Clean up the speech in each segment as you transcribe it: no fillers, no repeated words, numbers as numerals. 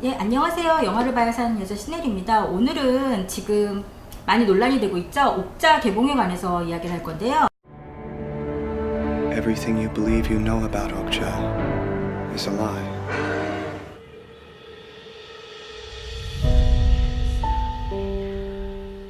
예, 안녕하세요. 영화를 봐야 사는 여자 신혜리입니다. 오늘은 지금 많이 논란이 되고 있죠. 옥자 개봉에 관해서 이야기를 할 건데요. Everything you believe you know about Okja is a lie.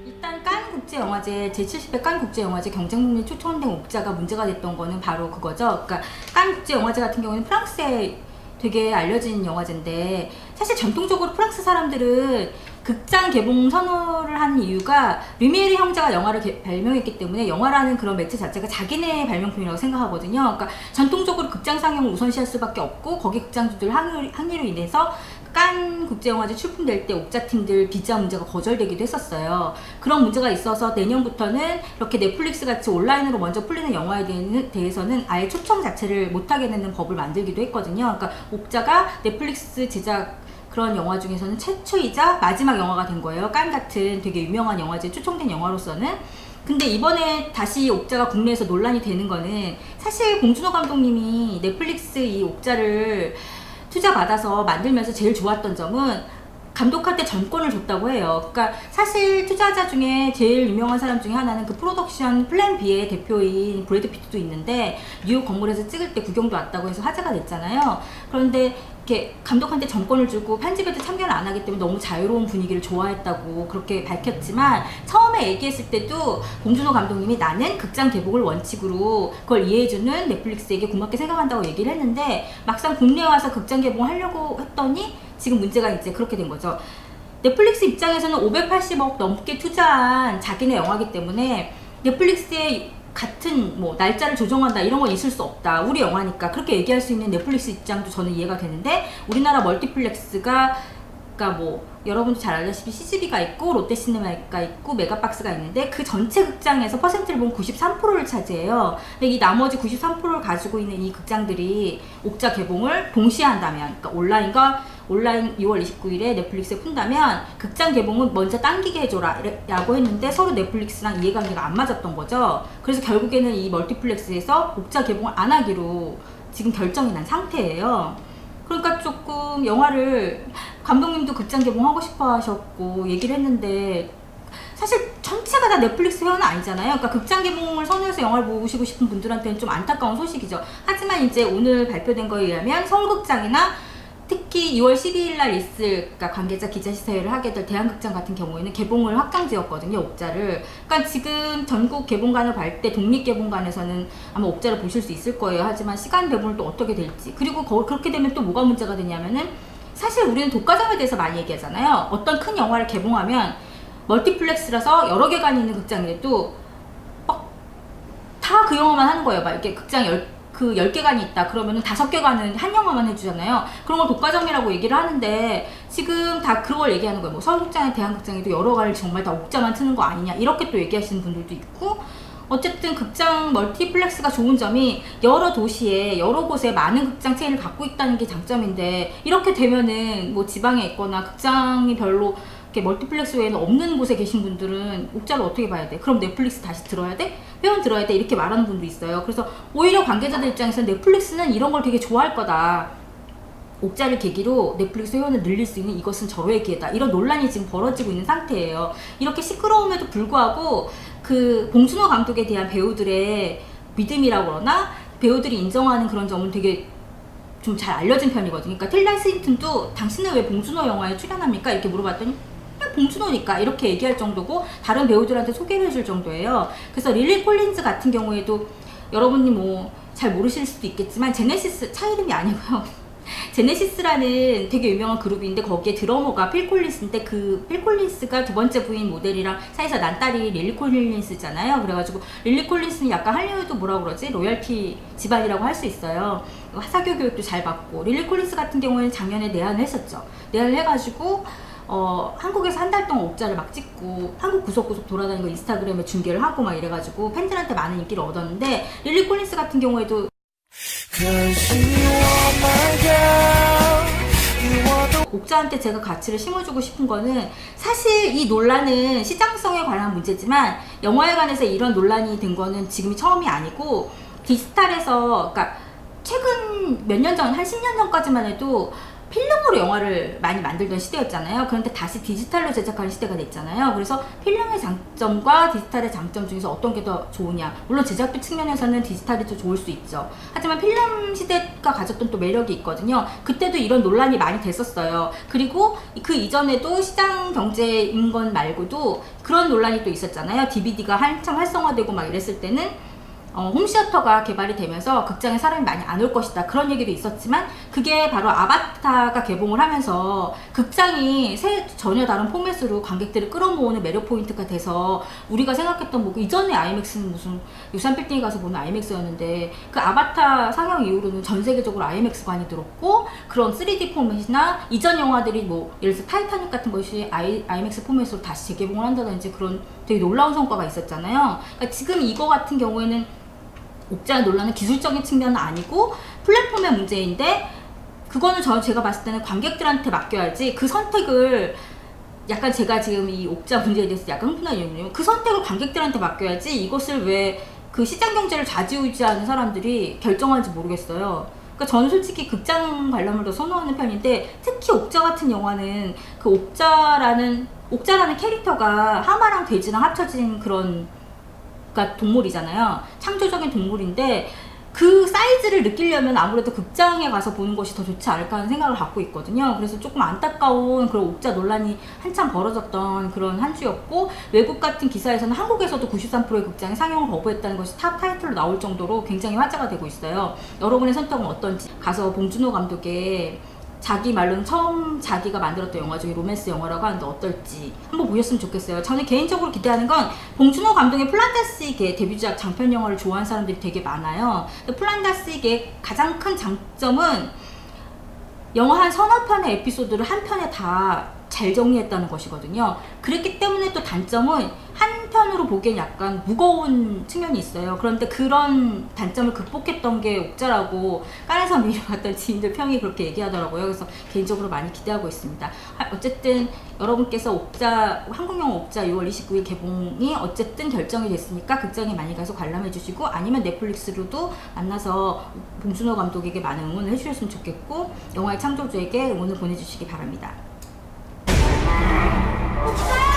일단 칸 국제영화제 제70회 칸 국제영화제 경쟁국민 초청된 옥자가 문제가 됐던 거는 바로 그거죠. 그러니까 칸 국제영화제 같은 경우는 프랑스에 되게 알려진 영화제인데, 사실 전통적으로 프랑스 사람들은 극장 개봉 선호를 하는 이유가 류미에르 형제가 영화를 발명했기 때문에 영화라는 그런 매체 자체가 자기네 발명품이라고 생각하거든요. 그러니까 전통적으로 극장 상영을 우선시할 수밖에 없고, 거기 극장주들 항의로 인해서 칸 국제영화제 출품될 때 옥자팀들 비자 문제가 거절되기도 했었어요. 그런 문제가 있어서 내년부터는 이렇게 넷플릭스 같이 온라인으로 먼저 풀리는 영화에 대해서는 아예 초청 자체를 못하게 되는 법을 만들기도 했거든요. 그러니까 옥자가 넷플릭스 제작 그런 영화 중에서는 최초이자 마지막 영화가 된 거예요. 칸 같은 되게 유명한 영화제에 초청된 영화로서는. 근데 이번에 다시 옥자가 국내에서 논란이 되는 거는, 사실 봉준호 감독님이 넷플릭스 이 옥자를 투자받아서 만들면서 제일 좋았던 점은 감독한테 전권을 줬다고 해요. 그러니까 사실 투자자 중에 제일 유명한 사람 중에 하나는 그 프로덕션 플랜 B의 대표인 브래드 피트도 있는데, 뉴욕 건물에서 찍을 때 구경도 왔다고 해서 화제가 됐잖아요. 그런데 이렇게 감독한테 전권을 주고 편집에도 참여를 안 하기 때문에 너무 자유로운 분위기를 좋아했다고 그렇게 밝혔지만, 처음에 얘기했을 때도 봉준호 감독님이 나는 극장 개봉을 원칙으로 그걸 이해해주는 넷플릭스에게 고맙게 생각한다고 얘기를 했는데, 막상 국내에 와서 극장 개봉하려고 했더니 지금 문제가 이제 그렇게 된 거죠. 넷플릭스 입장에서는 580억 넘게 투자한 자기네 영화기 때문에 넷플릭스에 같은 뭐 날짜를 조정한다 이런 건 있을 수 없다, 우리 영화니까, 그렇게 얘기할 수 있는 넷플릭스 입장도 저는 이해가 되는데, 우리나라 멀티플렉스가 그러니까 뭐 여러분도 잘 알다시피 CGV가 있고 롯데시네마가 있고 메가박스가 있는데, 그 전체 극장에서 퍼센트를 보면 93%를 차지해요. 근데 이 나머지 93%를 가지고 있는 이 극장들이 옥자 개봉을 동시에 한다면, 그러니까 온라인 6월 29일에 넷플릭스에 푼다면 극장 개봉은 먼저 당기게 해줘라 라고 했는데, 서로 넷플릭스랑 이해관계가 안 맞았던 거죠. 그래서 결국에는 이 멀티플렉스에서 옥자 개봉을 안 하기로 지금 결정이 난 상태예요. 그러니까 조금 영화를, 감독님도 극장 개봉하고 싶어 하셨고 얘기를 했는데, 사실 전체가 다 넷플릭스 회원은 아니잖아요. 그러니까 극장 개봉을 선호해서 영화를 보시고 싶은 분들한테는 좀 안타까운 소식이죠. 하지만 이제 오늘 발표된 거에 의하면 서울극장이나 특히 2월 12일 날 있을, 그러니까 관계자 기자시사회를 하게 될 대한극장 같은 경우에는 개봉을 확정지었거든요, 옥자를. 그러니까 지금 전국 개봉관을 볼 때 독립개봉관에서는 아마 옥자를 보실 수 있을 거예요. 하지만 시간 배분을 또 어떻게 될지, 그리고 그렇게 되면 또 뭐가 문제가 되냐면은, 사실 우리는 독과점에 대해서 많이 얘기하잖아요. 어떤 큰 영화를 개봉하면 멀티플렉스라서 여러 개관이 있는 극장이라도 다 그 영화만 하는 거예요. 막 이렇게 극장 10개관이 있다 그러면은 5개관은 한 영화만 해주잖아요. 그런 걸 독과점이라고 얘기를 하는데, 지금 다 그걸 얘기하는 거예요. 뭐 서울극장에 대한극장에도 여러 관을 정말 다 옥자만 트는 거 아니냐, 이렇게 또 얘기하시는 분들도 있고. 어쨌든 극장 멀티플렉스가 좋은 점이 여러 도시에 여러 곳에 많은 극장 체인을 갖고 있다는 게 장점인데, 이렇게 되면은 뭐 지방에 있거나 극장이 별로 멀티플렉스 외에는 없는 곳에 계신 분들은 옥자를 어떻게 봐야 돼? 그럼 넷플릭스 다시 들어야 돼? 회원 들어야 돼? 이렇게 말하는 분도 있어요. 그래서 오히려 관계자들 입장에서는 넷플릭스는 이런 걸 되게 좋아할 거다, 옥자를 계기로 넷플릭스 회원을 늘릴 수 있는 이것은 절호의 기회다, 이런 논란이 지금 벌어지고 있는 상태예요. 이렇게 시끄러움에도 불구하고 그 봉준호 감독에 대한 배우들의 믿음이라고 그러나, 배우들이 인정하는 그런 점은 되게 좀 잘 알려진 편이거든요. 그러니까 틸다 스윈튼도 당신은 왜 봉준호 영화에 출연합니까? 이렇게 물어봤더니 그냥 봉준호니까 이렇게 얘기할 정도고, 다른 배우들한테 소개를 해줄 정도예요. 그래서 릴리 콜린즈 같은 경우에도 여러분이 뭐 잘 모르실 수도 있겠지만, 제네시스, 차 이름이 아니고요. 제네시스라는 되게 유명한 그룹인데, 거기에 드러머가 필 콜린스인데, 그 필 콜린스가 두 번째 부인 모델이랑 사이에서 난 딸이 릴리 콜린스잖아요. 그래가지고 릴리 콜린스는 약간 할리우드 뭐라 그러지? 로열티 집안이라고 할 수 있어요. 사교 교육도 잘 받고. 릴리 콜린스 같은 경우에는 작년에 내한을 했었죠. 내한을 해가지고 한국에서 한 달 동안 옥자를 막 찍고 한국 구석구석 돌아다니는 거 인스타그램에 중계를 하고 막 이래가지고 팬들한테 많은 인기를 얻었는데, 릴리 콜린스 같은 경우에도 옥자한테 제가 가치를 심어주고 싶은 거는, 사실 이 논란은 시장성에 관한 문제지만 영화에 관해서 이런 논란이 된 거는 지금이 처음이 아니고, 디지털에서, 그러니까 최근 몇 년 전, 한 10년 전까지만 해도 필름으로 영화를 많이 만들던 시대였잖아요. 그런데 다시 디지털로 제작하는 시대가 됐잖아요. 그래서 필름의 장점과 디지털의 장점 중에서 어떤 게 더 좋으냐. 물론 제작비 측면에서는 디지털이 더 좋을 수 있죠. 하지만 필름 시대가 가졌던 또 매력이 있거든요. 그때도 이런 논란이 많이 됐었어요. 그리고 그 이전에도 시장 경제인 건 말고도 그런 논란이 또 있었잖아요. DVD가 한참 활성화되고 막 이랬을 때는 홈시어터가 개발이 되면서 극장에 사람이 많이 안 올 것이다, 그런 얘기도 있었지만, 그게 바로 아바타가 개봉을 하면서 극장이 전혀 다른 포맷으로 관객들을 끌어모으는 매력 포인트가 돼서 우리가 생각했던 뭐 이전에 아이맥스는 무슨 63빌딩에 가서 보는 아이맥스였는데, 그 아바타 상영 이후로는 전 세계적으로 아이맥스관이 늘었고, 그런 3D 포맷이나 이전 영화들이 뭐 예를 들어서 타이타닉 같은 것이 아이맥스 포맷으로 다시 재개봉을 한다든지 그런 되게 놀라운 성과가 있었잖아요. 그러니까 지금 이거 같은 경우에는 옥자의 논란은 기술적인 측면은 아니고 플랫폼의 문제인데, 그거는 제가 봤을 때는 관객들한테 맡겨야지, 그 선택을, 약간 제가 지금 이 옥자 문제에 대해서 약간 흥분한 이유는 그 선택을 관객들한테 맡겨야지 이것을 왜 그 시장 경제를 좌지우지하는 사람들이 결정하는지 모르겠어요. 그러니까 저는 솔직히 극장 관람을 더 선호하는 편인데, 특히 옥자 같은 영화는 그 옥자라는 캐릭터가 하마랑 돼지랑 합쳐진 그런 동물이잖아요. 창조적인 동물인데 그 사이즈를 느끼려면 아무래도 극장에 가서 보는 것이 더 좋지 않을까 하는 생각을 갖고 있거든요. 그래서 조금 안타까운 그런 옥자 논란이 한참 벌어졌던 그런 한 주였고, 외국 같은 기사에서는 한국에서도 93%의 극장이 상영을 거부했다는 것이 탑 타이틀로 나올 정도로 굉장히 화제가 되고 있어요. 여러분의 선택은 어떤지, 가서 봉준호 감독의 자기 말로는 처음 자기가 만들었던 영화 중에 로맨스 영화라고 하는데 어떨지 한번 보셨으면 좋겠어요. 저는 개인적으로 기대하는 건, 봉준호 감독의 플란다스익의 데뷔작 장편 영화를 좋아하는 사람들이 되게 많아요. 근데 플란다스익의 가장 큰 장점은 영화 한 서너 편의 에피소드를 한 편에 다 잘 정리했다는 것이거든요. 그랬기 때문에 또 단점은 한 편으로 보기엔 약간 무거운 측면이 있어요. 그런데 그런 단점을 극복했던 게 옥자라고 깐에서 미리 봤던 지인들 평이 그렇게 얘기하더라고요. 그래서 개인적으로 많이 기대하고 있습니다. 어쨌든 여러분께서 한국 영화 옥자 6월 29일 개봉이 어쨌든 결정이 됐으니까 극장에 많이 가서 관람해 주시고, 아니면 넷플릭스로도 만나서 봉준호 감독에게 많은 응원을 해주셨으면 좋겠고, 영화의 창조주에게 응원을 보내주시기 바랍니다. 옥자!